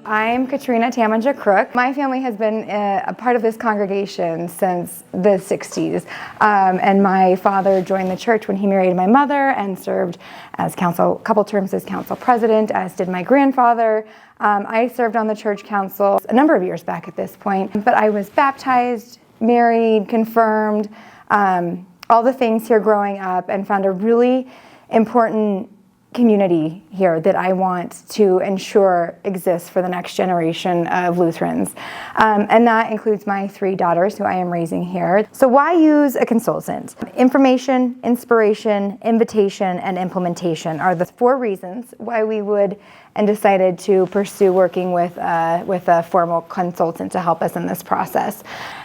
I'm Katrina Taminga Crook. My family has been a part of this congregation since the 60s. And my father joined the church when he married my mother and served as a couple terms as council president, as did my grandfather. I served on the church council a number of years back at this point, but I was baptized, married, confirmed, all the things here growing up, and found a really important community here that I want to ensure exists for the next generation of Lutherans. And that includes my 3 daughters who I am raising here. So why use a consultant? Information, inspiration, invitation, and implementation are the 4 reasons why we would and decided to pursue working with a formal consultant to help us in this process.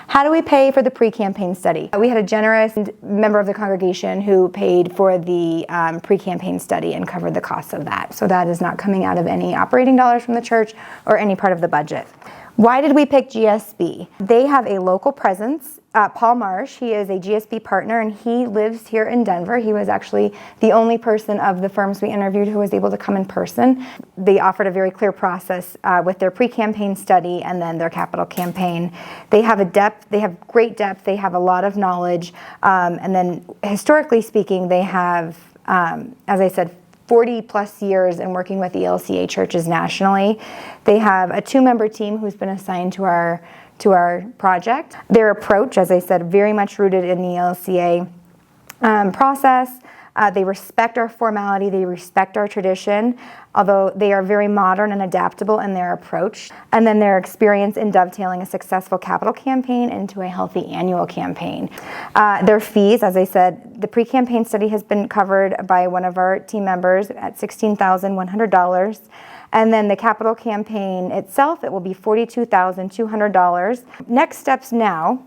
How do we pay for the pre-campaign study? We had a generous member of the congregation who paid for the pre-campaign study and covered the costs of that. So that is not coming out of any operating dollars from the church or any part of the budget. Why did we pick GSB? They have a local presence. Paul Marsh, he is a GSB partner and he lives here in Denver. He was actually the only person of the firms we interviewed who was able to come in person. They offered a very clear process with their pre-campaign study and then their capital campaign. They have great depth, they have a lot of knowledge, and then historically speaking, they have, as I said, 40 plus years in working with ELCA churches nationally. They have a 2-member team who's been assigned to our project. Their approach, as I said, very much rooted in the ELCA process. They respect our formality, they respect our tradition, although they are very modern and adaptable in their approach. And then their experience in dovetailing a successful capital campaign into a healthy annual campaign. Their fees, as I said, the pre-campaign study has been covered by one of our team members at $16,100. And then the capital campaign itself, it will be $42,200. Next steps now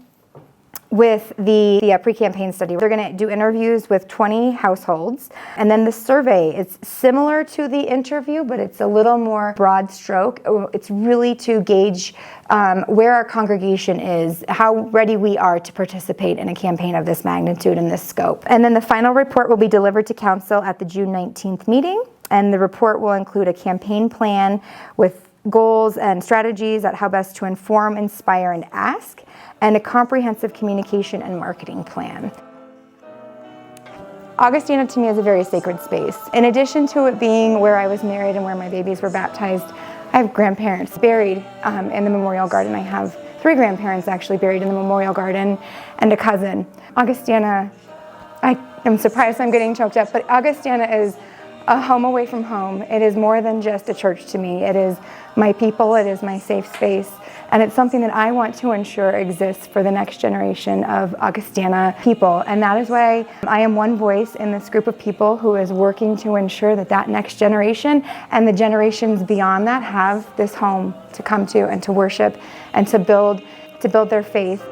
with the pre-campaign study. They're going to do interviews with 20 households. And then the survey is similar to the interview, but it's a little more broad stroke. It's really to gauge where our congregation is, how ready we are to participate in a campaign of this magnitude and this scope. And then the final report will be delivered to council at the June 19th meeting. And the report will include a campaign plan with goals and strategies on how best to inform, inspire, and ask, and a comprehensive communication and marketing plan. Augustana to me is a very sacred space. In addition to it being where I was married and where my babies were baptized, I have grandparents buried in the memorial garden. I have 3 grandparents actually buried in the memorial garden and a cousin. Augustana, I am surprised I'm getting choked up, but Augustana is a home away from home. It is more than just a church to me. It is my people, it is my safe space, and it's something that I want to ensure exists for the next generation of Augustana people. And that is why I am one voice in this group of people who is working to ensure that that next generation and the generations beyond that have this home to come to and to worship and to build their faith.